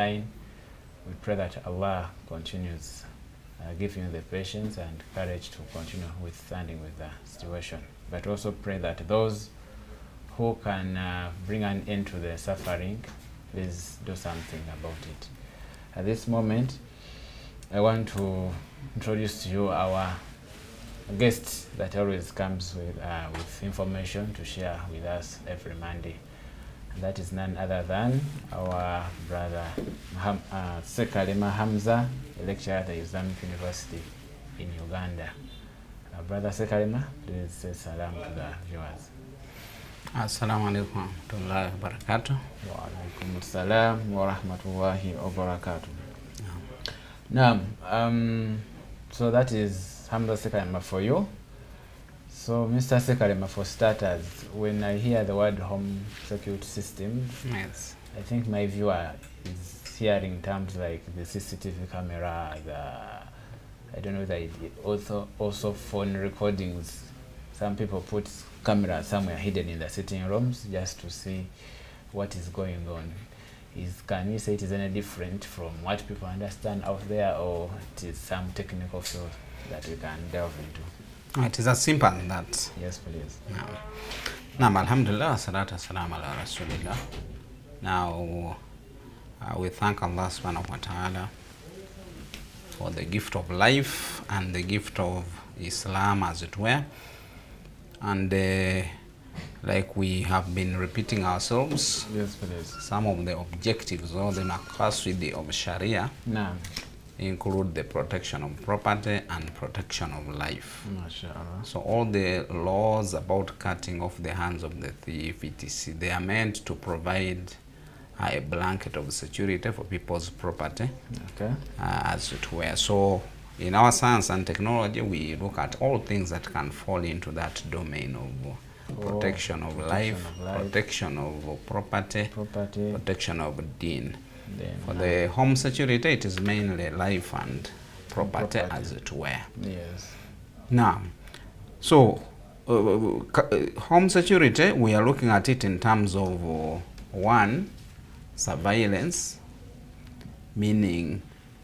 We pray that Allah continues giving you the patience and courage to continue withstanding with the situation. But also pray that those who can bring an end to the suffering, please do something about it. At this moment, I want to introduce to you our guest that always comes with information to share with us every Monday. And that is none other than our brother Sekalema Hamza, a lecturer at the Islamic University in Uganda. Brother Sekalema, please say salam to the viewers. Assalamu alaikum wa rahmatullahi wa barakatuh. Wa alaikum assalam wa rahmatullahi wa barakatuh. Now, so that is Hamza Sekalema for you. So, Mr. Sekalema, for starters, when I hear the word home security system, Yes. I think my viewer is hearing terms like the CCTV camera, I don't know that also phone recordings. Some people put cameras somewhere hidden in the sitting rooms just to see what is going on. Can you say it is any different from what people understand out there, or it is some technical field that we can delve into? It is as simple as that. Yes, please. Now, alhamdulillah, salatu salam ala rasulillah. Now, we thank Allah subhanahu wa ta'ala for the gift of life and the gift of Islam, as it were. And like we have been repeating ourselves, Yes, please. some of the objectives or the maqasidi of Sharia Naam. include the protection of property and protection of life. MashaAllah. So all the laws about cutting off the hands of the thief, etc., they are meant to provide a blanket of security for people's property, Okay. as it were. So in our science and technology, we look at all things that can fall into that domain of protection of life, protection of property, protection of deen. For the home security, it is mainly life and property, as it were. Yes. Now, so home security, we are looking at it in terms of one, surveillance, meaning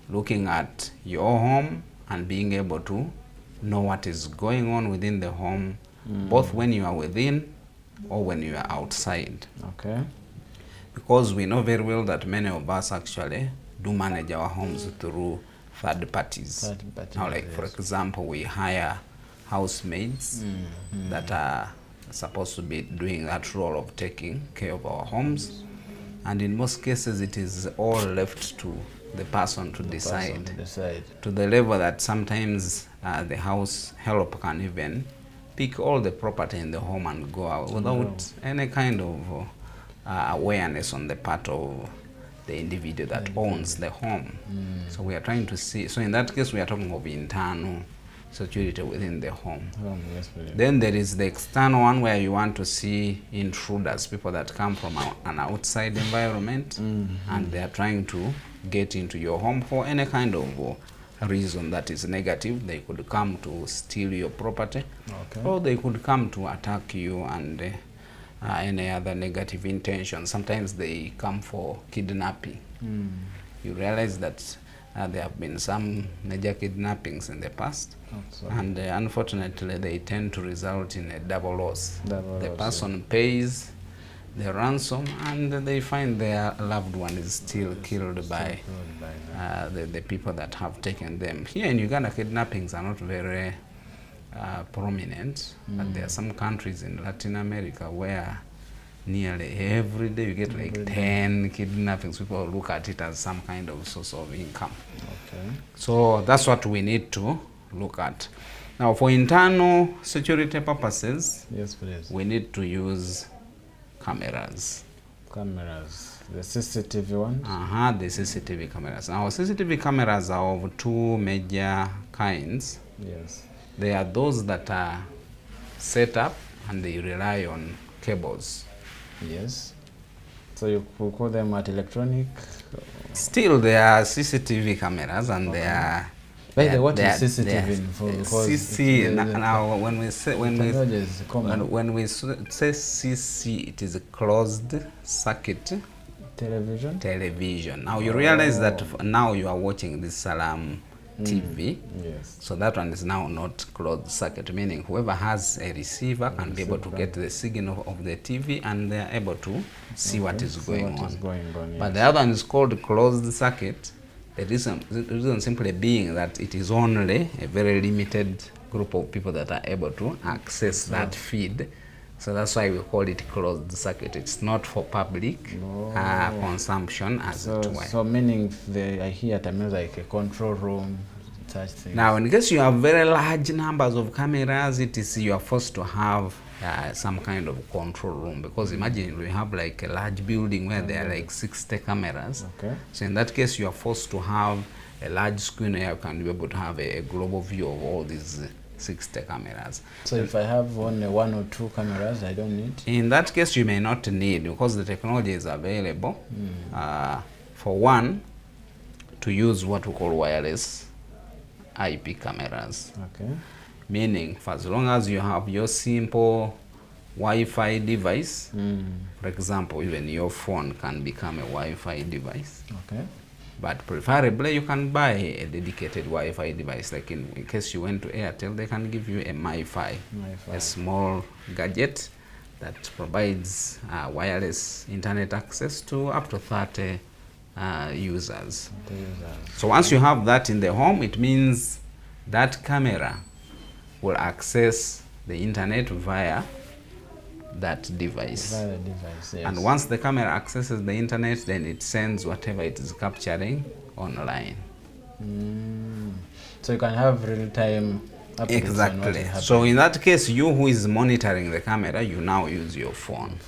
looking at your home and being able to know what is going on within the home, both when you are within or when you are outside. Okay. Because we know very well that many of us actually do manage our homes through third parties. Now, like, for example, we hire housemaids that are supposed to be doing that role of taking care of our homes. And in most cases, it is all left to the person to decide. To the level that sometimes the house help can even pick all the property in the home and go out without any kind of awareness on the part of the individual that owns the home. So we are trying to see, so in that case we are talking of internal security within the home. Yes, then there is the external one, where you want to see intruders, people that come from an outside environment, and they are trying to get into your home for any kind of reason that is negative. They could come to steal your property, or they could come to attack you and any other negative intention. Sometimes they come for kidnapping. You realize that there have been some major kidnappings in the past, and unfortunately they tend to result in a double loss. The person pays the ransom and they find their loved one is still killed by the people that have taken them. Here in Uganda, kidnappings are not very prominent, but there are some countries in Latin America where nearly every day you get like 10 kidnappings. People look at it as some kind of source of income. So that's what we need to look at. Now, for internal security purposes, we need to use cameras. The CCTV ones? The CCTV cameras. Now, CCTV cameras are of two major kinds. Yes. They are those that are set up and they rely on cables. Yes. So you could call them at electronic? Still, they are CCTV cameras, and they are. By the what is CCTV for? CC. Now, when we say CC, it is a closed circuit Television? Television. Now you realize that now you are watching this Salam TV. Yes. So that one is now not closed circuit, meaning whoever has a receiver can be able to get the signal of the TV and they are able to see what is going on. But the other one is called closed circuit. The reason simply being that it is only a very limited group of people that are able to access that feed. So that's why we call it closed circuit. It's not for public consumption as it were. So meaning I hear it means like a control room, such things. Now in case you have very large numbers of cameras, you are forced to have some kind of control room, because imagine we have like a large building where there are like 60 cameras. Okay. So in that case you are forced to have a large screen where you can be able to have a global view of all these 60 cameras. So if I have only 1 or 2 cameras, I don't need? In that case, you may not need, because the technology is available. For one, to use what we call wireless IP cameras. Okay. Meaning, for as long as you have your simple Wi-Fi device, for example, even your phone can become a Wi-Fi device. Okay. But preferably you can buy a dedicated Wi-Fi device. Like in case you went to Airtel, they can give you a MiFi, a small gadget that provides wireless internet access to up to 30 users. So once you have that in the home, it means that camera will access the internet via that device. Yes. And once the camera accesses the internet, then it sends whatever it is capturing online. So you can have real-time updates. Exactly. So in that case, you who is monitoring the camera, you now use your phone.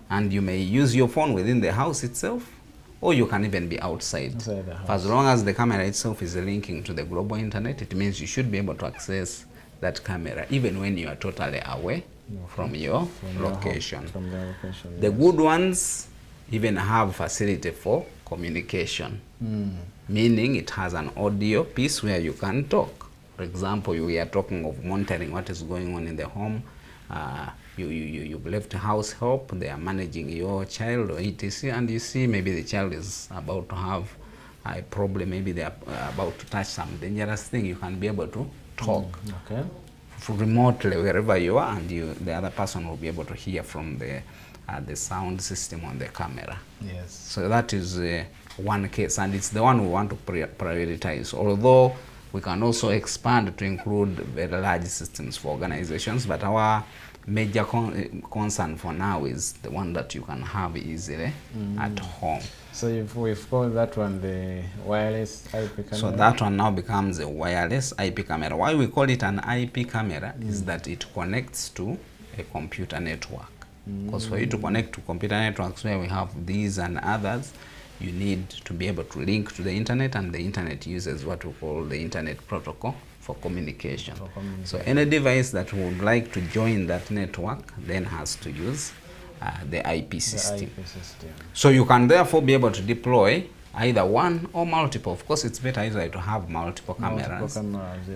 And you may use your phone within the house itself, or you can even be outside. The house. As long as the camera itself is linking to the global internet, it means you should be able to access that camera even when you are totally away from your location. The good ones even have facility for communication, meaning it has an audio piece where you can talk. For example, we are talking of monitoring what is going on in the home. You've left house help, they are managing your child or etc. And you see maybe the child is about to have a problem, maybe they are about to touch some dangerous thing. You can be able to talk. Remotely wherever you are, and the other person will be able to hear from the sound system on the camera. Yes. So that is one case, and it's the one we want to prioritize. Although we can also expand to include very large systems for organizations, but our major concern for now is the one that you can have easily at home. So we've called that one the wireless IP camera. So that one now becomes a wireless IP camera. Why we call it an IP camera is that it connects to a computer network. Because for you to connect to computer networks where we have these and others, you need to be able to link to the internet, and the internet uses what we call the internet protocol for communication. So any device that would like to join that network then has to use the IP system. So you can therefore be able to deploy either one or multiple. Of course, it's better either to have multiple cameras,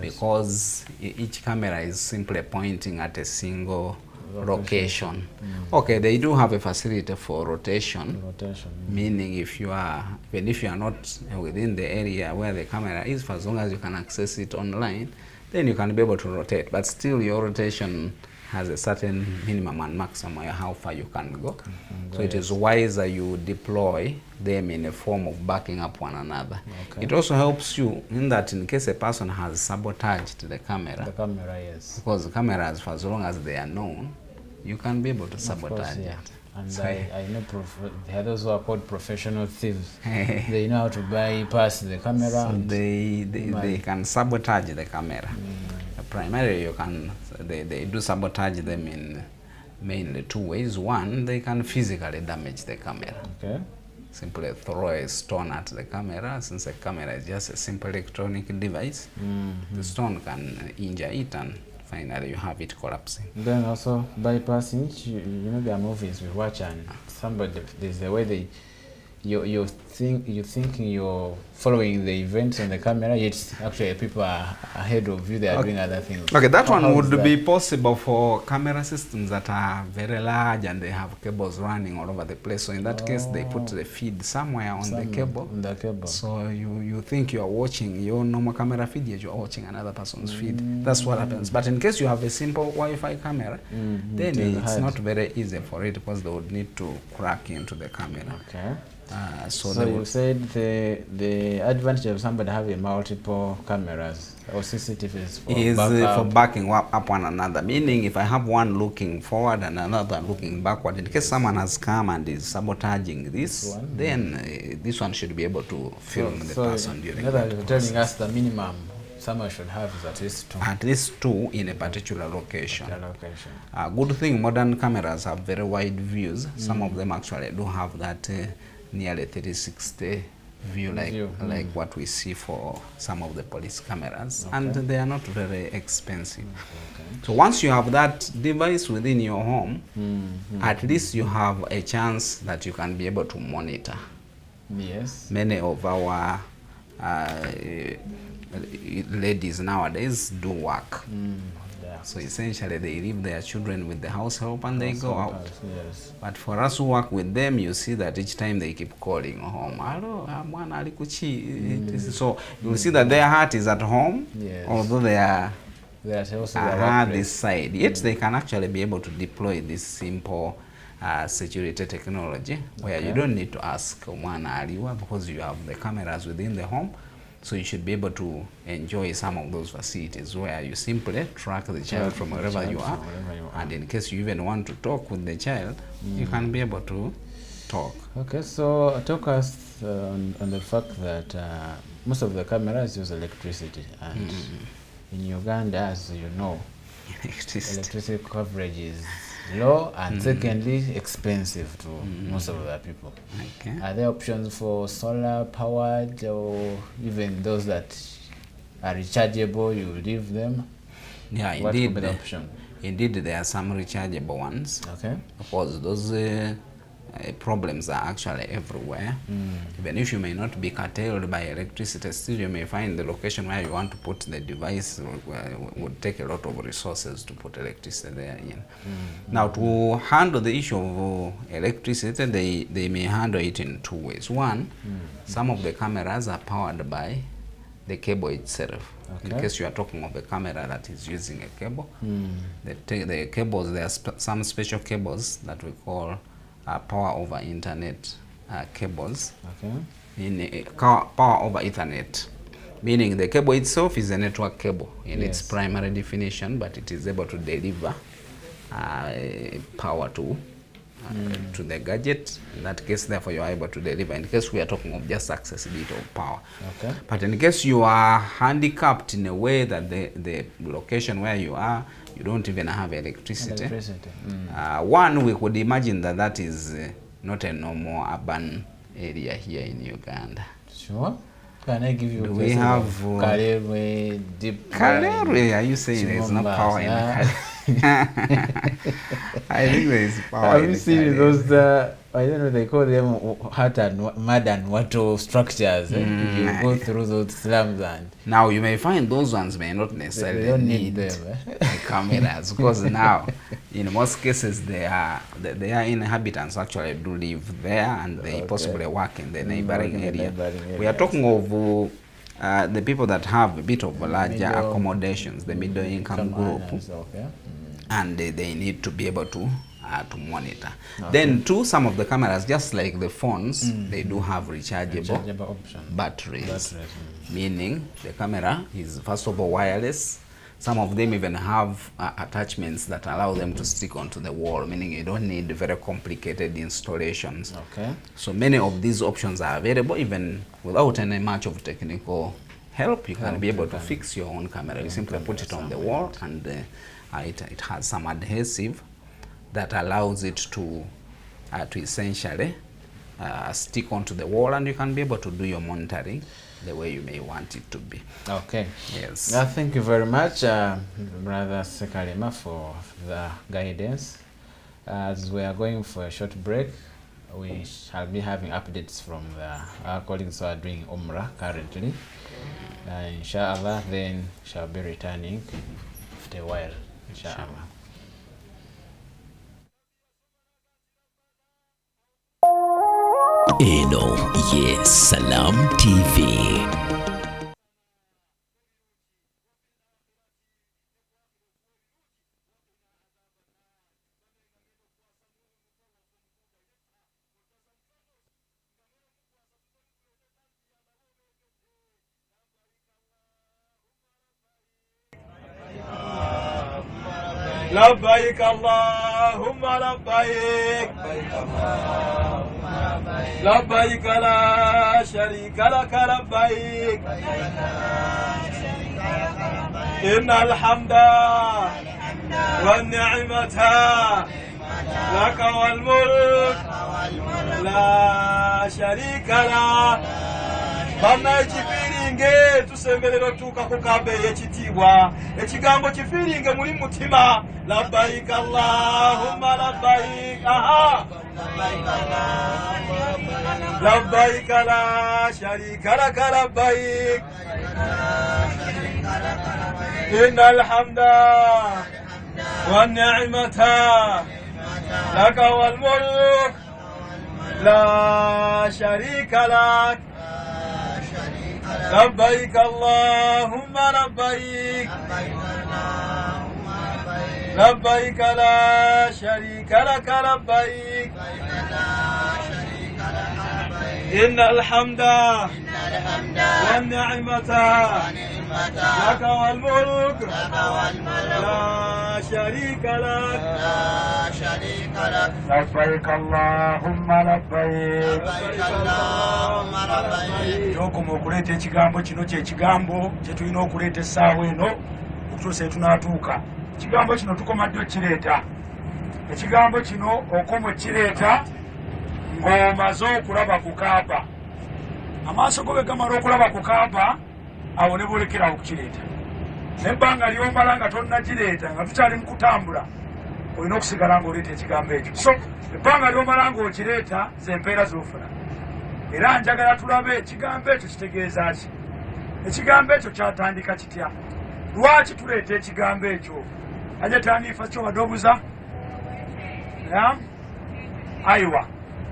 because each camera is simply pointing at a single location. Okay, they do have a facility for rotation, meaning if you are, even if you are not within the area where the camera is, for as long as you can access it online, then you can be able to rotate. But still, your rotation has a certain minimum and maximum how far you can go. So it is wiser you deploy them in a form of backing up one another. It also helps you in that in case a person has sabotaged the camera. Because the cameras, for as long as they are known, you can be able to sabotage it. And so I know there are those who are called professional thieves. They know how to bypass the camera. So they can sabotage the camera. Primarily, they do sabotage them in mainly two ways. One, they can physically damage the camera. Simply throw a stone at the camera. Since the camera is just a simple electronic device, the stone can injure it, and finally you have it collapsing. Then also bypassing, you know, there are movies we watch, and somebody, there's the way they you think you're following the events on the camera, yet actually people are ahead of you, they are doing other things. Okay, that one would be possible for camera systems that are very large and they have cables running all over the place. So in that case, they put the feed somewhere on the cable. On the cable. So you think you are watching your normal camera feed, yet you are watching another person's feed. That's what happens. But in case you have a simple Wi-Fi camera, then it's not very easy for it, because they would need to crack into the camera. Okay. So you said the advantage of somebody having multiple cameras or CCTVs for backing up one another. Meaning, if I have one looking forward and another looking backward, in case someone has come and is sabotaging this, then this one should be able to film the person during that process. Telling us the minimum someone should have is at least 2. At least 2 in a particular location. Good thing, modern cameras have very wide views. Some of them actually do have that nearly 360 view, like what we see for some of the police cameras, and they are not very expensive. So once you have that device within your home, at least you have a chance that you can be able to monitor. Yes. Many of our ladies nowadays do work. So essentially they leave their children with the house help and they go out. Yes. But for us who work with them, you see that each time they keep calling home. So you'll see that their heart is at home, although they are this side. Yet they can actually be able to deploy this simple security technology where you don't need to ask because you have the cameras within the home. So you should be able to enjoy some of those facilities where you simply track the child from wherever you are, and in case you even want to talk with the child, you can be able to talk. Okay, so talk us on the fact that most of the cameras use electricity, and in Uganda, as you know, electricity coverage is low, and secondly expensive to most of the people. Okay. Are there options for solar powered, or even those that are rechargeable, you leave them? Yeah, what indeed. Could be the option? Indeed, there are some rechargeable ones. Okay. Of course, those problems are actually everywhere. Even if you may not be curtailed by electricity, still you may find the location where you want to put the device would take a lot of resources to put electricity there in. Now, to handle the issue of electricity, they may handle it in 2 ways. One, some of the cameras are powered by the cable itself. Okay. In case you are talking of a camera that is using a cable, the cables, there are some special cables that we call power over internet cables. Okay. In power over Ethernet, meaning the cable itself is a network cable in its primary definition, but it is able to deliver power to the gadget. In that case, therefore, you are able to deliver. In case we are talking of just accessibility of power. Okay. But in case you are handicapped in a way that the location where you are, you don't even have electricity. One, we could imagine that is not a normal urban area here in Uganda. Sure. Can I give you Do we have Kalewe, deep Kalewe? Are you saying there's no power in Kalewe? I think there is power. Have you seen those? I don't know, they call them mud and water structures. You go through those slums, and now you may find those ones may not necessarily they don't need them. Cameras, because now in most cases they are inhabitants actually do live there, and they possibly work in the neighboring area. We are talking of the people that have a bit of larger accommodations, the middle income group, and they need to be able to monitor. Then too, some of the cameras, just like the phones, they do have rechargeable batteries. Meaning the camera is first of all wireless. Some of them even have attachments that allow them to stick onto the wall, meaning you don't need very complicated installations. Okay. So many of these options are available even without any much of technical help. You can be able to fix your own camera. You simply put it on the wall, and it has some adhesive that allows it to essentially stick onto the wall, and you can be able to do your monitoring the way you may want it to be. Okay. Yes. Thank you very much, Brother Sekalima, for the guidance. As we are going for a short break, we shall be having updates from our colleagues who are doing Umrah currently. Inshallah, then shall be returning after a while. Inshallah. Eno ye Salam TV. لبيك اللهم لبيك لبيك لا شريك لك لبيك إن الحمد والنعمة لك والملك لا شريك لك Bana ekifiringe tusemberero tuka kukambe ekitibwa ekigambo kifiringe muri mutima labbaik Allahumma labbaik labbaik la sharika lak labbaik innal hamda wan ni'mata lak wal mulk la sharika lak لبيك اللهم لبيك لبيك لا شريك لك لبيك إن الحمد والنعمة لك والملك لا شريك لك لبيك اللهم لبيك Jokoma okuleta ekigambo kino kyekigambo kyetulina okuleeta essaawa eno okutuusa tunatuuka. Ekigambo kino tukomadde okireeta. Ekigambo kino okoma okireeta ng'omaze okulaba ku Kaaba. Amaaso go bwe gamala okulaba ku Kaaba, awo ne boolekera okukireeta. N'ebbanga ly'omala nga tonnakireeta nga tukyali mu kutambula, olina okusigala ng'oleeta ekigambo ekyo. So ebbanga ly'omala ng'okireeta ze mpeera z'ofuna. Era njagala tulabe ekigambo ekyo kitegeeza ki. Ekigambo ekyo kyatandika kitya? Lwaki tuleeta ekigambo ekyo? Aje tanifa kyo badobuza? Aywa.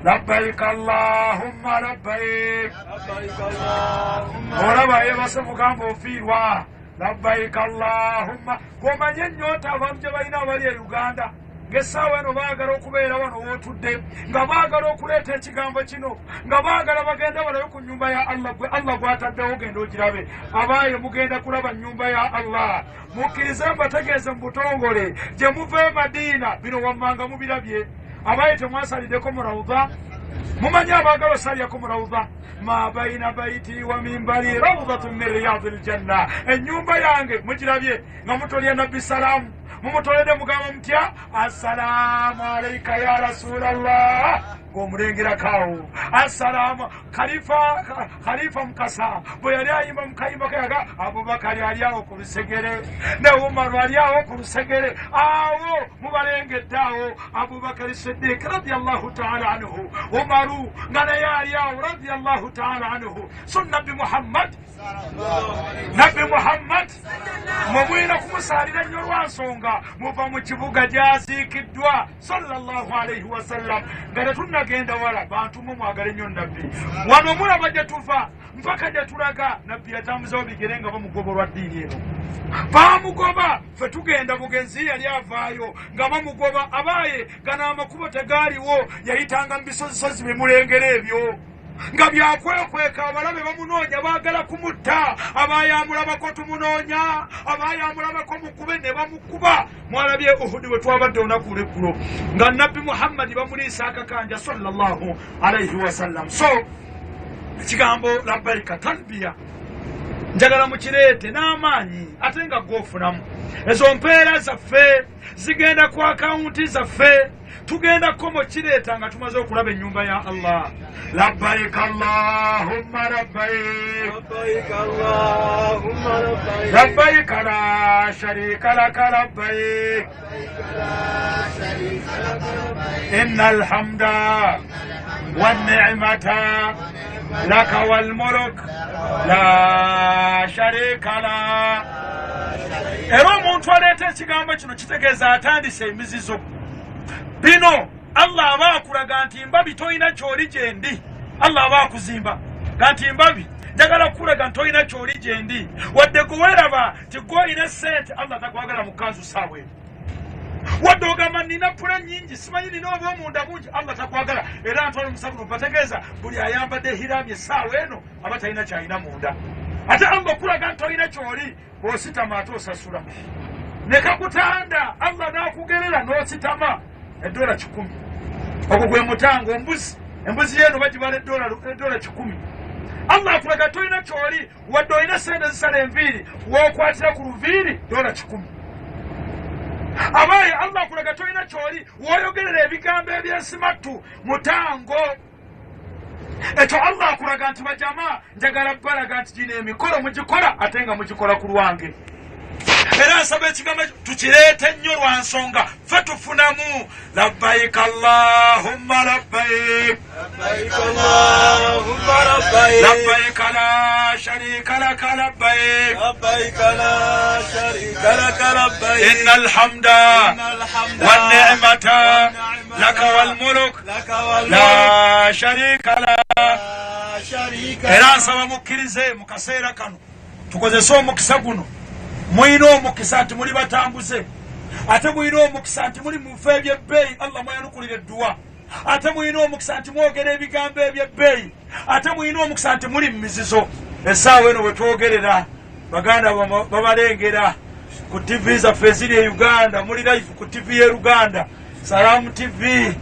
لبيك اللهم لبيك لبيك اللهم ولما يبص مقام فيوا لبيك اللهم كما نيوتا بامجه باينا ولي Uganda ngesawa no baagala okubeera wano wotudde nga baagala okuleeta ekigambo kino nga baagala bagenda balabe ku nyumba ya Allah gwe Allah gwataddewo genda ogirabe abaaye mugenda kulaba nyumba ya Allah mukkirize mbategeeze mu butongole gye muva Madina bino wammanga mubirabye abaye temwasaliddeko mu rawuda mumanyi abaagala osalirako mu rawuda ma baina baiti wa mimbari rawdatun min riyadil janna ennyumba yange mugirabye nga mutolya nabbi salaamu mumutolede mugamba mutya assalamu alayka ya rasulallah ng'omulengera kaawo assalamu khalifa mukasa bwe yali ayimba mukayimba kayaga Abubakari ali awo ku lusegere ne Umaru ali awo ku lusegere awo mubalengedde awo Abubakari Siddiq radiyallahu ta'ala anhu Umaru nga naye ali awo radiyallahu ta'ala anhu so Nabbi Muhammad mumwina kumusalira nnyo lwansonga muva mu kibuga gy'aziikiddwa sallallahu alayhi wasallam nga tetunnagenda wala bantu mumwagale nnyo Nabbi wano mulaba gye tuva mpaka gye tulaga Nabbi yatambuzawo bigere nga bamugoba olwa ddiini eno bamugoba ffe tugenda mugenzi yali avaayo nga bamugoba abaaye gano amakubo tegaaliwo yayitanga mu bisozisozi bimulengera ebyo nga byakwekweka abalabe bamunoonya baagala kumutta abaayamulabako tumunoonya abaayamulabako mukube ne bamukuba mwalabye Uhudi bwe twabadde olunaku lw'eggulo nga Nabbi Muhammadi bamuliisa akakanja sallallahu alayhi wasallam so ekigambo labbaika talbiya njagala mukireete n'amaanyi ate nga gwofunamu ezo mpeera zaffe zigenda ku akawunti zaffe tugenda komo kireeta nga tumaze okulaba ennyumba ya Allah labbaik Allahumma labbaik labbaik Allahumma labbaik labbaik la sharika lak labbaik innal hamda والنعمة لك والملك لا شريك له. Era omuntu aleeta ekigambo kino kitegeeza atandise emizizo. Bino Allah aba akulaga nti mbabi toyina kyoli gye ndi. Allah aba akuzimba ganti mbabi njagala kukulaga nti toyina kyoli gye ndi. Wadde gweweraba ti gwolina ssente Allah takwagala mu kanzu saawa eno. Wadde ogamba nina pula nnyingi simanyi nina oba omunda bungi Allah takwagala. Era ntwala omusabu bategeeza buli ayambadde hiramye essaawa eno aba talina kyalina munda. Ate Allah okulaga nti toyina kyoli bw'ositama ate osasula. Ne kakutanda Allah n'akugerera n'ositama $100. Ogwo gwe mutango embuzi yeno bagibala $100. Allah akulaga toyina kyoli wadde olina sente zisala enviiri w'okwatira ku luviiri $10. Abaye Allah akulaga toyina kyoli w'oyogerera ebigambo ebyensimattu mutango. Ekyo Allah akulaga nti bajama njagala balaga nti gino emikolo mugikola ate nga mugikola ku lwange. Era nsaba ekigambo tukireete nnyo lwa nsonga ffe tufunamu labbayika Allahumma labbayik labbayika la sharika laka labbayik inna alhamda wan ni'mata laka wal mulk la sharika la. Era nsaba mukkirize mu kaseera kano tukozese omukisa guno. Muyina omukisa nti muli batambuze, ate muyina omukisa nti muli mu bifo ebyebbeeyi Allah mwayanukulira edduwa, ate muyina omukisa nti mwogera ebigambo ebyebbeeyi, ate muyina omukisa nti muli mu mizizo. Essaawa eno bwe twogerera baganda babalengera ku TV zaffe eziri e Uganda, muli live ku TV y'e Luganda, Salamu TV,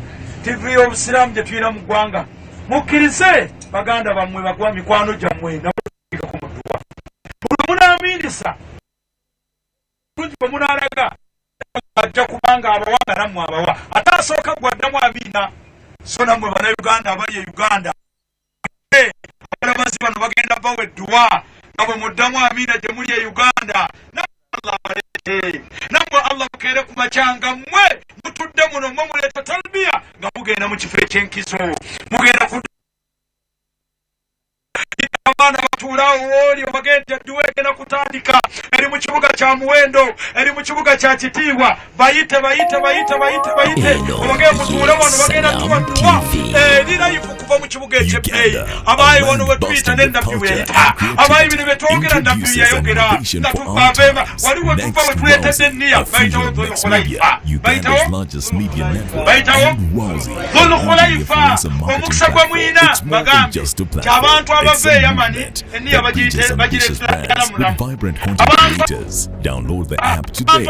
TV y'obusiraamu gye tuyina mu ggwanga. Mukkirize baganda bammwe bagwa mikwano gyammwe nabika ku mudduwa. Buli munaaminisa bwe munaalaga ajja kubanga abawanga nammwe abawa ate asooka gwaddamu amiina. So nammwe bannayuganda abali e Uganda abalabazi bano bagenda bawa edduwa nga bwe muddamu amiina gye muli e Uganda. Allah abalete nammwe Allah mukeere ku makyanga mmwe mutudde muno mmwe muleeta talbiya nga mugenda mu kifo eky'enkizo, mugenda ku abaana batuulaawo oli obagenda edduwa egenda kutandika eri mu kibuga kya Muwendo, eri mu kibuga kya Kitiibwa. Bayite obagenda mutuule wano bagenda tuwadduwa eri live kuva mu kibuga ekyebbeeyi. Abaayi wano bwe tuyita n'ennabbi bweyita, abaayi bino bye twogera nnabbi yayogera. Waliwo tuva bwe tuleetedde enniya bayitawo Dhulkhulaifa, bayitawo Dhulkhulaifa. Omukisa gwe muyina bagambye ky'abantu abava e Yamani enniya bagireetera mulamu. Download the app today.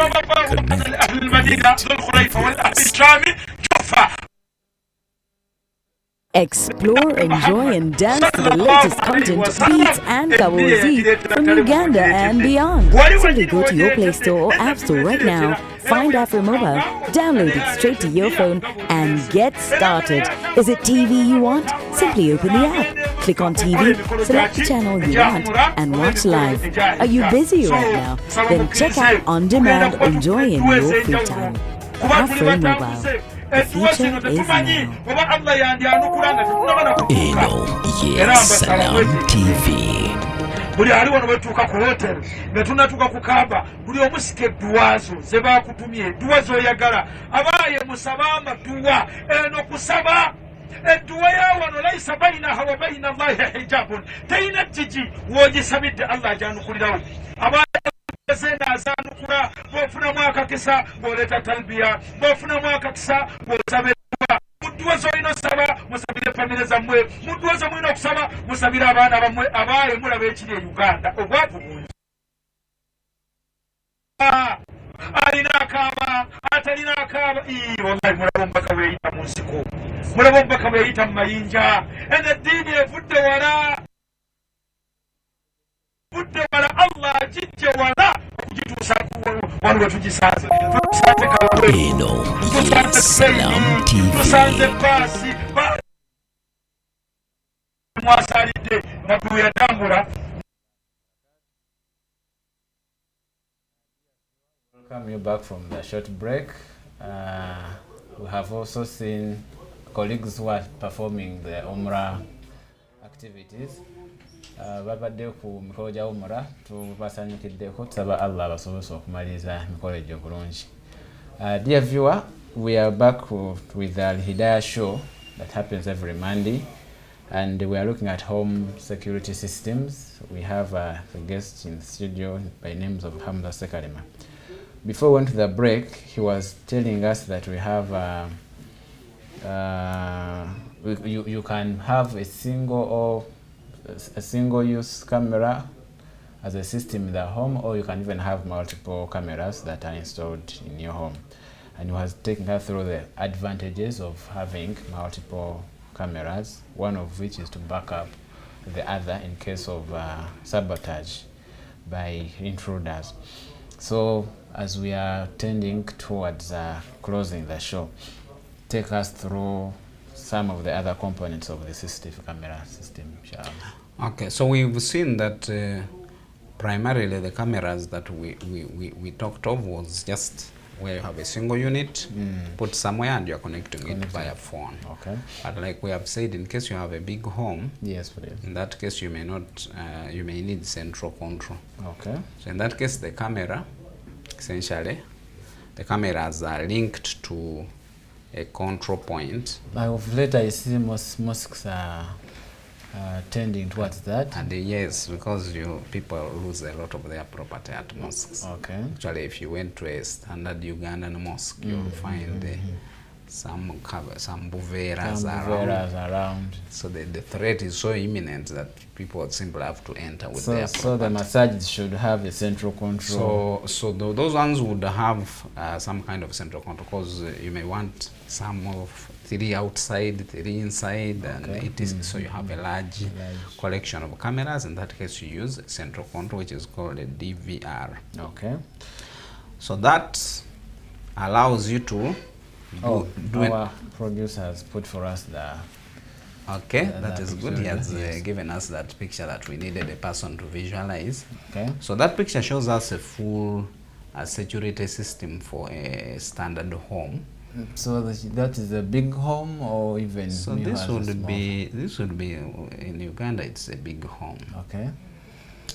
Explore, enjoy and dance to the latest content, beats and Kawozi from Uganda and beyond. Simply go to your Play Store or App Store right now, find Afro Mobile, download it straight to your phone and get started. Is it TV you want? Simply open the app, click on TV, select the channel you want and watch live. Are you busy right now? Then check out On Demand, enjoy in your free time. Afro Mobile. The future is now. Yes, Salam TV. Buli ali wano betuuka ku hotel ne tunatuuka ku Kaaba buli omusika edduwa zo ze baakutumye edduwa z'oyagala abaaye musaba amaduwa eno kusaba edduwa ya wano layisa bayinaha wa bayina Allahi hijabun teyina jiji w'ogisabidde Allah ajanukulirawo abaaye azanukula bw'ofunamu akakisa bw'oleeta talbiya bw'ofunamu akakisa bw'osaba edduwa mudduwa z'olina osaba musabire famire zammwe mudduwa zo mulina okusaba musabire abaana bammwe abaaye mulaba ekiri e Uganda obwavu bungi alina akaaba atalina akaaba wallahi mulaba omubaka bweyita mu nsiko mulaba omubaka bweyita mu mayinja eno eddiini evudde wala Allah ajijje wala okugituusa wano we tugisanze Salam TV. tusanze baasi mwasalidde nabbi yatambula. Welcome you back from the short break. We have also seen colleagues who are performing the Umrah activities. Babadde ku mikolo gya Umrah tubasanyukiddeko tusaba Allah abasobose okumaliriza emikolo egyo bulungi. Dear viewer, we are back with the AlHidaayah show that happens every Monday, and we are looking at home security systems. We have a guest in the studio by names of Hamza Sekalema. Before we went to the break, he was telling us that we have you can have a single-use camera as a system in the home, or you can even have multiple cameras that are installed in your home. And he was taking us through the advantages of having multiple cameras, one of which is to back up the other in case of sabotage by intruders. So as we are tending towards closing the show, take us through some of the other components of the CCTV camera system. Okay, so we've seen that primarily the cameras that we talked of was just where you have a single unit put somewhere and you're connecting it via phone. Okay. But like we have said, in case you have a big home, yes, please. In that case you may not, you may need central control. Okay. So in that case, the camera, essentially, the cameras are linked to a control point. Of late I see most mosques are tending towards that. And yes, because people lose a lot of their property at mosques. Okay. Actually, if you went to a standard Ugandan mosque, you'll find some buveras around. So the threat is so imminent that people simply have to enter with their property. So the masajid should have a central control. So those ones would have some kind of central control, because you may want some of 3 outside, 3 inside, and it is so you have a large collection of cameras. In that case, you use central control, which is called a DVR. Okay. So that allows you to our producer has put for us the. Okay, that is good. He has given us that picture that we needed a person to visualize. Okay. So that picture shows us a full security system for a standard home. So that is a big home, or even so this would be in Uganda. It's a big home. Okay.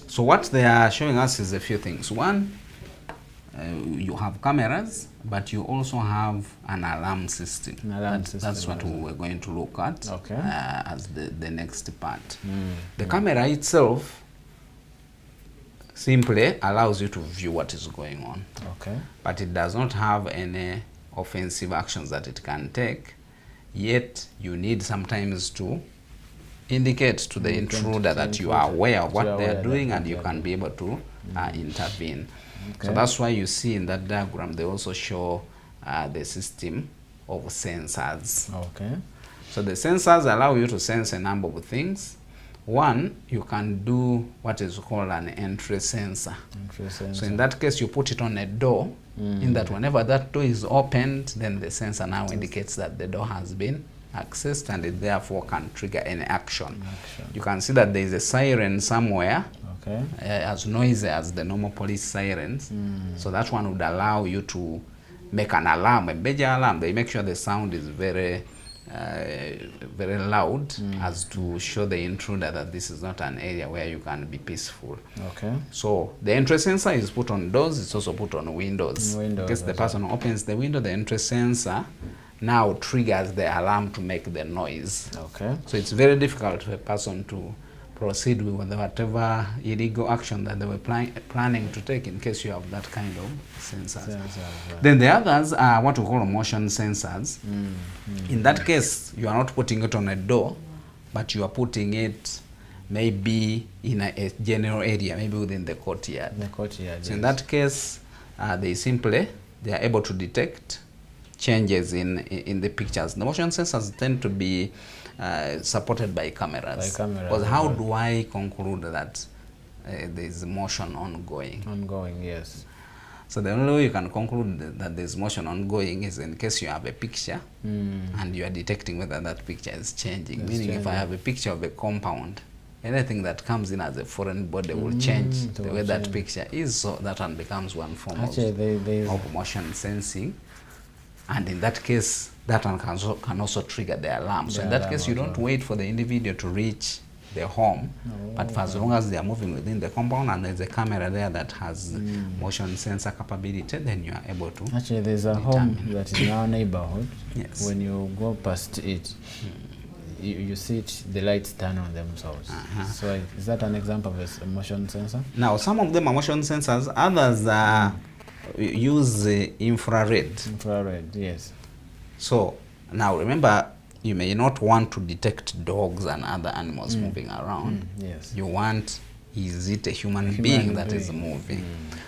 So what they are showing us is a few things. One, you have cameras, but you also have an alarm system. That's what we were going to look at as the next part. The camera itself simply allows you to view what is going on. Okay. But it does not have any offensive actions that it can take, yet you need sometimes to indicate to the intruder that you are aware of what they are doing, and you can be able to intervene. Okay. So that's why you see in that diagram they also show the system of sensors. Okay. So the sensors allow you to sense a number of things. One, you can do what is called an entry sensor. So in that case, you put it on a door, in that whenever that door is opened, then the sensor now indicates that the door has been accessed, and it therefore can trigger any action. You can see that there is a siren somewhere, as noisy as the normal police sirens. So that one would allow you to make an alarm, a major alarm. They make sure the sound is very loud, as to show the intruder that this is not an area where you can be peaceful. Okay. So the entry sensor is put on doors. It's also put on windows. In case the person opens the window, the entry sensor now triggers the alarm to make the noise. Okay. So it's very difficult for a person to proceed with whatever illegal action that they were planning to take, in case you have that kind of sensors. Then the others are what we call motion sensors. In that case, you are not putting it on a door, but you are putting it maybe in a general area, maybe within the courtyard. So in that case, they are able to detect changes in the pictures. The motion sensors tend to be supported by cameras. Because how do I conclude that there is motion ongoing? Ongoing, yes. So the only way you can conclude that there is motion ongoing is in case you have a picture and you are detecting whether that picture is changing. Meaning if I have a picture of a compound, anything that comes in as a foreign body will change the way that picture is. So that one becomes one form of motion sensing. And in that case, that one can also trigger the alarm. So in that case, you don't wait for the individual to reach the home, but for as long as they are moving within the compound and there's a camera there that has motion sensor capability, then you are able to. Actually, there's a home that is in our neighborhood. Yes. When you go past it, you see it, the lights turn on themselves. So is that an example of a motion sensor? Now, some of them are motion sensors, others use infrared. Infrared, yes. So now remember, you may not want to detect dogs and other animals moving around. Yes. You want, is it a human being that is moving?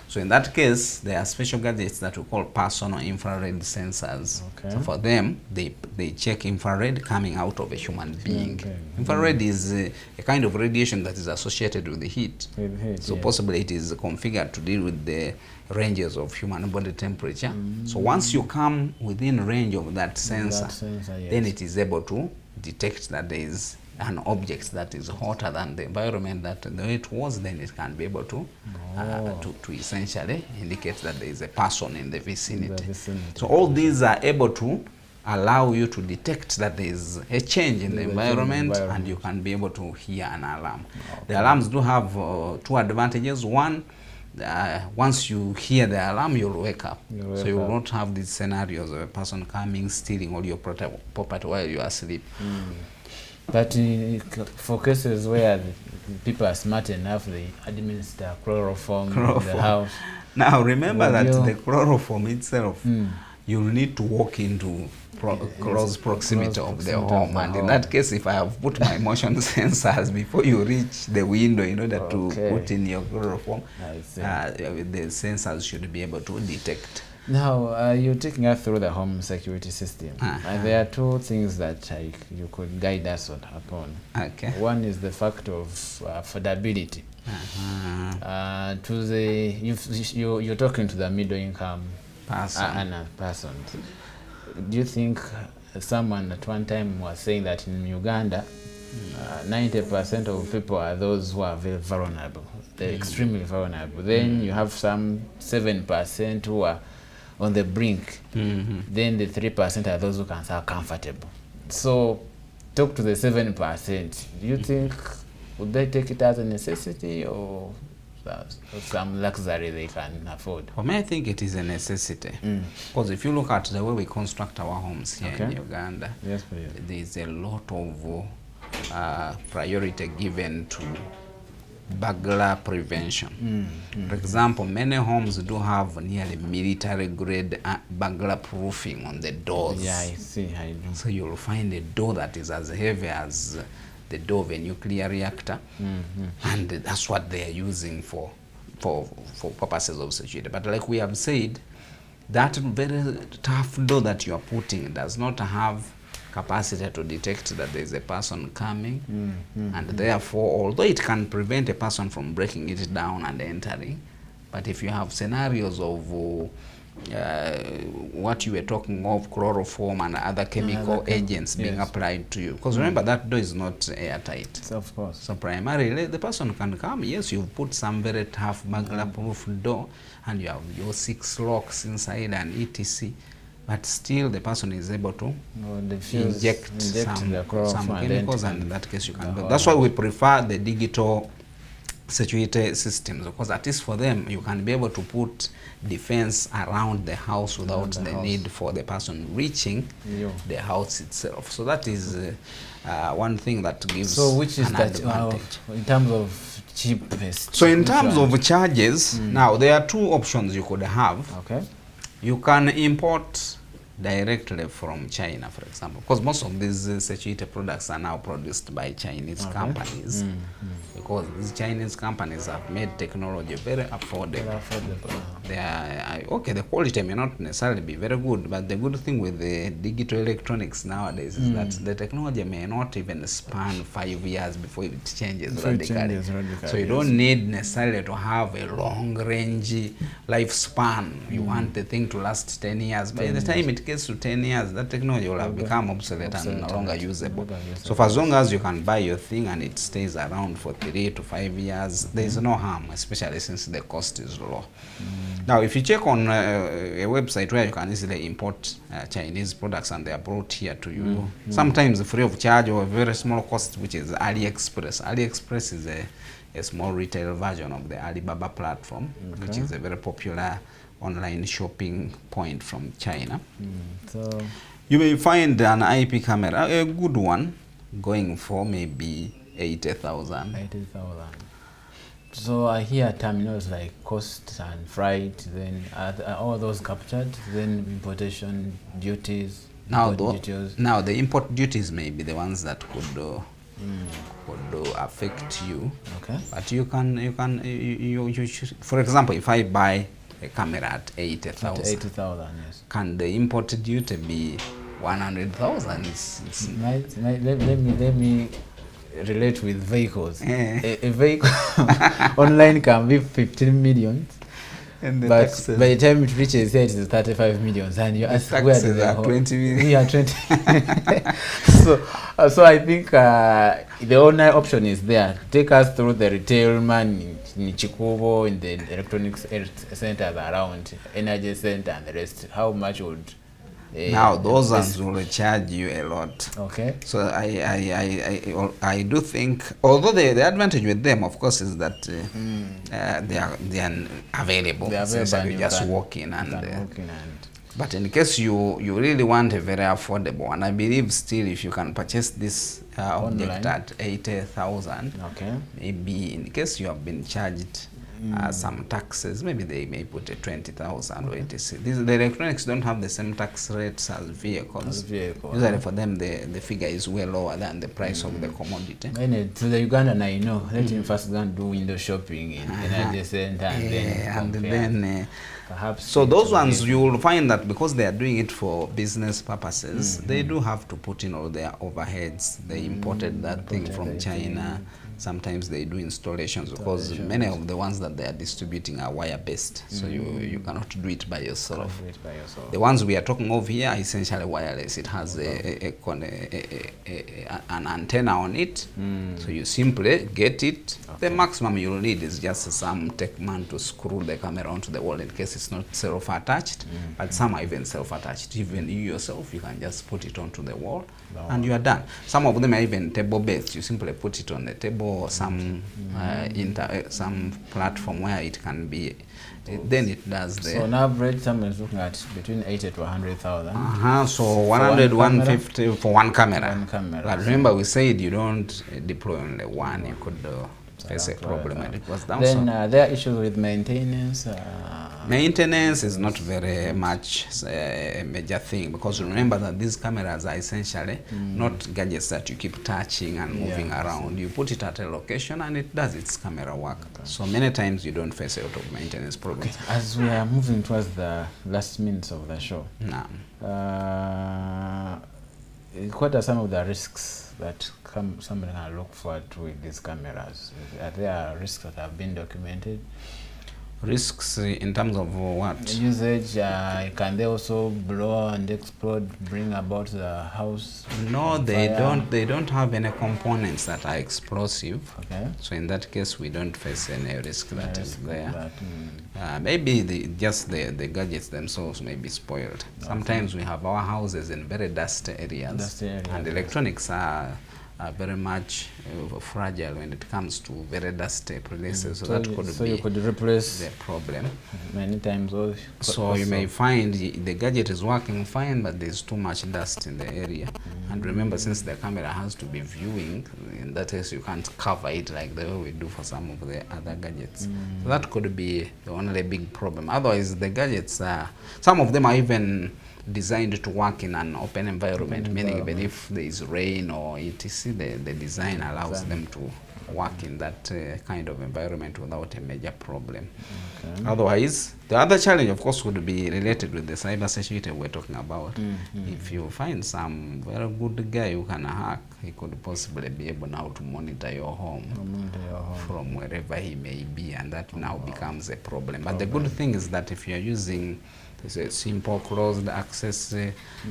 So in that case, there are special gadgets that we call personal infrared sensors. Okay. So for them, they check infrared coming out of a human being. Okay. Infrared is a kind of radiation that is associated with the heat. So possibly it is configured to deal with the ranges of human body temperature. So once you come within range of that sensor, then it is able to detect that there is an object that is hotter than the environment that the way it was, then it can be able to essentially indicate that there is a person in the vicinity. So all these are able to allow you to detect that there is a change in the environment, and you can be able to hear an alarm. The alarms do have two advantages. One, once you hear the alarm, you'll wake up. So you will not have these scenarios of a person coming, stealing all your property while you are asleep. But for cases where people are smart enough, they administer chloroform in the house. Now remember that the chloroform itself, you'll need to walk into close proximity of the home. And in that case, if I have put my motion sensors before you reach the window in order to put in your chloroform, the sensors should be able to detect. Now, you're taking us through the home security system. And there are two things that you could guide us upon. Okay. One is the fact of affordability. You're talking to the middle income person. Do you think someone at one time was saying that in Uganda, 90% of people are those who are very vulnerable? They're extremely vulnerable. Then you have some 7% who are on the brink. Then the 3% are those who are comfortable. So talk to the 7%. Do you think, would they take it as a necessity or some luxury they can afford? For me, I think it is a necessity. Because if you look at the way we construct our homes here in Uganda, there is a lot of priority given to burglar prevention. For example, many homes do have nearly military grade burglar proofing on the doors. Yeah, I see. I know. So you'll find a door that is as heavy as the door of a nuclear reactor, and that's what they are using for purposes of security. But like we have said, that very tough door that you are putting does not have capacity to detect that there is a person coming, and therefore, although it can prevent a person from breaking it down and entering, but if you have scenarios of what you were talking of, chloroform and other chemical agents being applied to you, because remember that door is not airtight. So of course. So primarily the person can come, yes, you've put some very tough burglar proof door and you have your 6 locks inside and etc. But still the person is able to inject some chemicals, and in that case you can do. That's why we prefer the digital security systems, because at least for them you can be able to put defense around the house without the need for the person reaching the house itself. So that is one thing that gives which is an that advantage. in terms of cheapest? So in terms of charges, now there are 2 options you could have. Okay. You can import directly from China, for example, because most of these security products are now produced by Chinese companies, because these Chinese companies have made technology very affordable. They are, the quality may not necessarily be very good, but the good thing with the digital electronics nowadays is that the technology may not even span 5 years before it changes radically. So you don't need necessarily to have a long range lifespan. You want the thing to last 10 years. By the time it it gets to 10 years, that technology will have become obsolete and no longer usable. So for as long as you can buy your thing and it stays around for 3 to 5 years, there is no harm, especially since the cost is low. Now, if you check on a website where you can easily import Chinese products and they are brought here to you, sometimes free of charge or a very small cost, which is AliExpress. AliExpress is a small retail version of the Alibaba platform, which is a very popular online shopping point from China. So you may find an IP camera, a good one, going for maybe 80,000. 80,000. So I hear terminals like cost and freight, then are all those captured, then importation duties. Now the import duties may be the ones that could affect you. Okay. But you should, for example, if I buy a camera at 80,000. 80,000, yes. Can the import duty be 100,000? Let me relate with vehicles. A vehicle online can be 15 million, but taxes, by the time it reaches here, it is 35 million, and you ask where do they 20 million. Yeah, 20. So I think the online option is there. Take us through the retail man in Chikubo, in the electronics centers around, energy center, and the rest. How much would now those ones will charge you a lot. Okay. So I do think, although the advantage with them, of course, is that they are available. They are available. You just walk in but in case you really want a very affordable one, I believe still if you can purchase this object at 80,000, okay, maybe in case you have been charged some taxes, maybe they may put a 20,000 or 86. The electronics don't have the same tax rates as vehicles. Usually for them the figure is way lower than the price of the commodity. To the Ugandan, I know. Let him first go and do window shopping in energy center and then perhaps. So those ones you will find that because they are doing it for business purposes, they do have to put in all their overheads. They imported that thing from China. Sometimes they do installations because many of the ones that they are distributing are wire-based, so you cannot do it by yourself. The ones we are talking of here are essentially wireless. It has an antenna on it, so you simply get it. The maximum you'll need is just some tech man to screw the camera onto the wall in case it's not self-attached, but some are even self-attached. Even you yourself, you can just put it onto the wall and you are done. Some of them are even table-based. You simply put it on the table or some some platform where it can be. Then it does the. So on average, someone is looking at between 80 to 100,000. So 100, 150 for one camera. One camera. But remember, we said you don't deploy only one. You could face a problem when it was down. Then there are issues with maintenance. Maintenance is not very much a major thing because remember that these cameras are essentially not gadgets that you keep touching and moving around. You put it at a location and it does its camera work. So many times you don't face a lot of maintenance problems. Okay. As we are moving towards the last minutes of the show, what are some of the risks that somebody can look forward to with these cameras? Are there risks that have been documented? Risks in terms of what? Usage, can they also blow and explode, bring about the house? No, they don't. They don't have any components that are explosive. Okay. So in that case, we don't face any risk that is there. Maybe just the gadgets themselves may be spoiled. Sometimes we have our houses in very dusty areas, and electronics are very much fragile when it comes to very dusty places. So that could be you could replace the problem. Many times. So you may find the gadget is working fine, but there's too much dust in the area. And remember, since the camera has to be viewing, in that case you can't cover it like the way we do for some of the other gadgets. So that could be the only big problem. Otherwise, the gadgets some of them are even designed to work in an open environment, meaning even if there is rain or etc., the design allows them to work in that kind of environment without a major problem. Okay. Otherwise, the other challenge, of course, would be related with the cyber security we're talking about. If you find some very good guy who can hack, he could possibly be able now to monitor your home from wherever he may be, and that now becomes a problem. But the good thing is that if you're using It's a simple closed access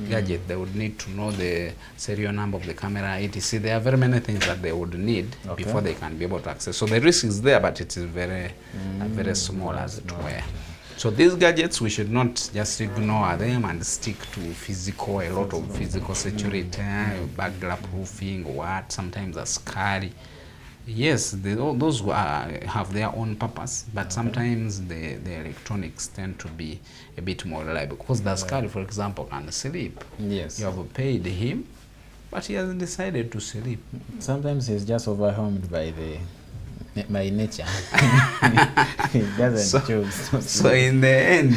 gadget. They would need to know the serial number of the camera, etc. There are very many things that they would need before they can be able to access. So the risk is there, but it is very, very small as it were. So these gadgets, we should not just ignore them and stick to a lot of physical security, burglar proofing, sometimes are scary. Yes, those have their own purpose, but sometimes the electronics tend to be a bit more reliable. Because the scary, for example, can sleep. Yes. You have paid him, but he has decided to sleep. Sometimes he's just overwhelmed by nature. He doesn't choose. So in the end,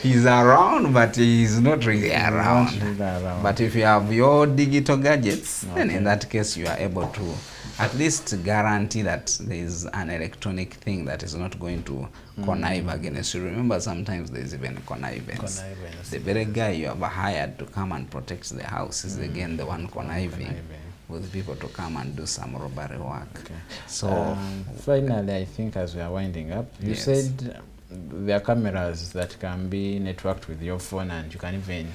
he's around, but he's not really around. But if you have your digital gadgets, then in that case you are able to at least guarantee that there is an electronic thing that is not going to connive against you. Remember, sometimes there is even connivance. The very guy you have hired to come and protect the house is again the one conniving with people to come and do some robbery work. Okay. So finally, I think as we are winding up, you said there are cameras that can be networked with your phone, and you can even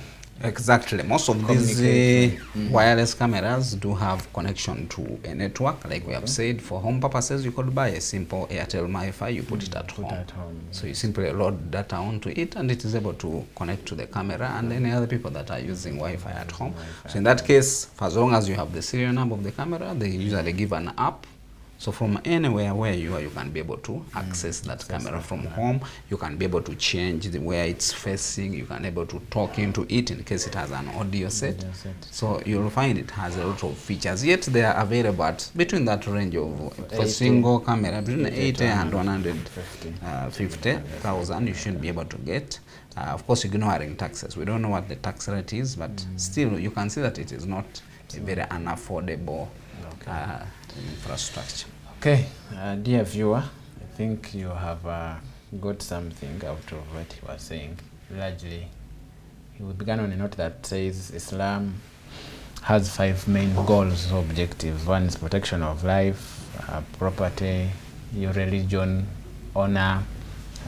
exactly. Most of these wireless cameras do have connection to a network. Like we have said, for home purposes, you could buy a simple Airtel MiFi, you put it at home. So you simply load data onto it, and it is able to connect to the camera and any other people that are using Wi-Fi at home. So in that case, for as long as you have the serial number of the camera, they usually give an app. So from anywhere where you are, you can be able to access that camera from home. You can be able to change where it's facing. You can be able to talk into it in case it has an audio set. So you'll find it has a lot of features. Yet they are available at between that range of for a single camera between 80 and 150,000. You should be able to get. Of course, ignoring taxes. We don't know what the tax rate is, but still you can see that it is not a very unaffordable infrastructure. Okay, dear viewer, I think you have got something out of what he was saying. Largely, he began on a note that says Islam has 5 main goals or objectives. One is protection of life, property, your religion, honor,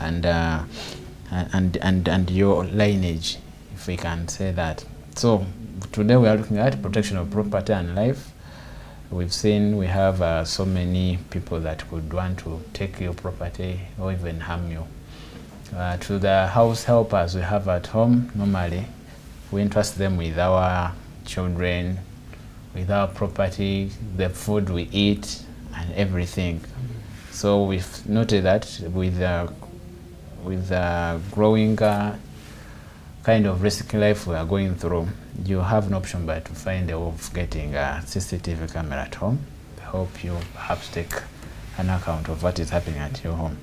and your lineage, if we can say that. So today we are looking at protection of property and life. We've seen we have so many people that would want to take your property or even harm you. To the house helpers we have at home, normally we entrust them with our children, with our property, the food we eat, and everything. So we've noted that with growing kind of risky life we are going through, you have an option but to find a way of getting a CCTV camera at home. I hope you perhaps take an account of what is happening at your home.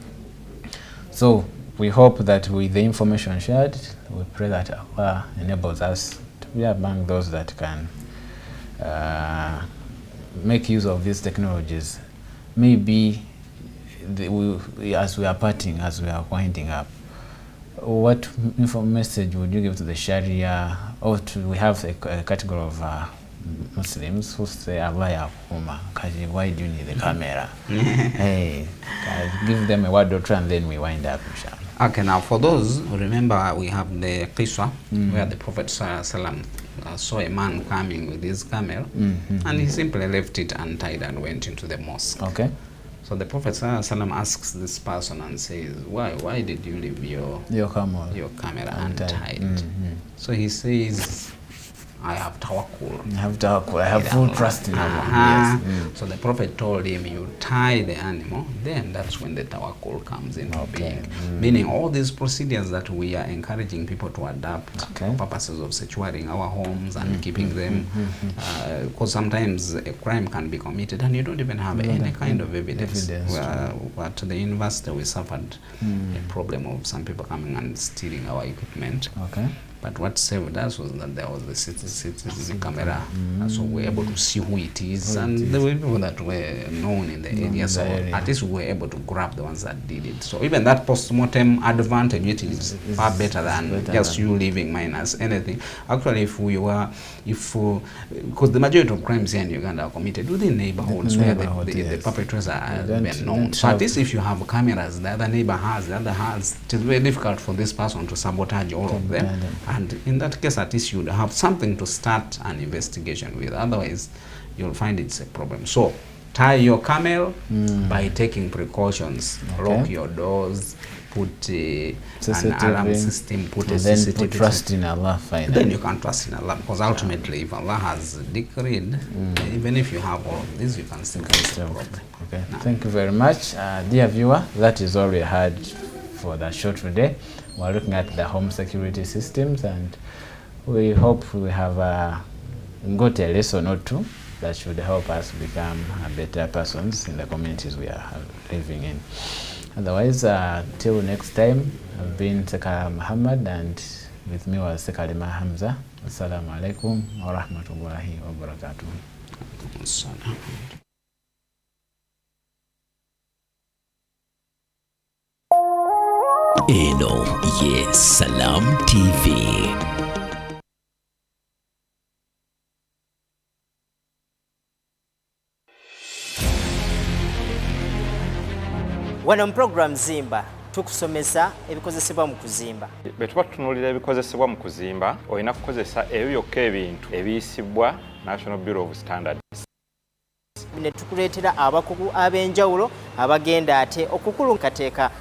So we hope that with the information shared, we pray that Allah enables us to be among those that can make use of these technologies. Maybe as we are parting, as we are winding up, what message would you give to the Sharia, or we have a category of Muslims who say, why do you need the camera? Hey, give them a word or two and then we wind up, inshallah. Okay, now for those, remember we have the qiswa where the Prophet ﷺ saw a man coming with his camel and he simply left it untied and went into the mosque. Okay. So the Prophet ﷺ asks this person and says, why did you leave your camera untied? So he says, I have tawakkul. I have full trust in Allah. Yes. So the Prophet told him, you tie the animal, then that's when the tawakkul comes into being. Meaning all these procedures that we are encouraging people to adapt for purposes of securing our homes and keeping them. Because sometimes a crime can be committed and you don't even have any kind of evidence. At the university we suffered a problem of some people coming and stealing our equipment. But what saved us was that there was the CCTV camera, so we were able to see who it is, and there were people that were known in the area, so at least we were able to grab the ones that did it. So even that post-mortem advantage, it is far better than just you leaving minus anything. Actually, because the majority of crimes here in Uganda are committed within neighborhoods where the perpetrators are known. So at least if you have cameras, the other neighbor has, the other has, it is very difficult for this person to sabotage all of them. And in that case, at least you would have something to start an investigation with. Otherwise, you'll find it's a problem. So, tie your camel by taking precautions. Lock your doors, put an alarm system, put a CCTV. Then trust in Allah finally. Then you can trust in Allah, because ultimately, if Allah has decreed, even if you have all of this, you can still get the problem. Okay. Thank you very much. Dear viewer, that is all we had for the show today. We're looking at the home security systems, and we hope we have got a lesson or two that should help us become better persons in the communities we are living in. Otherwise, till next time, I've been Sekara Muhammad, and with me was Sekalima Hamza. Assalamu alaikum wa rahmatullahi wa barakatuh. Eno ye Salam TV. Wano mu program Zimba tukusomesa ebikozesebwa mu kuzimba. Betuba tunuulira ebikozesebwa mu kuzimba, olina kukozesa ebyo byokka ebintu ebiyisibwa National Bureau of Standards. Ne tukuleetera abakugu ab'enjawulo abagenda ate okukulunkateeka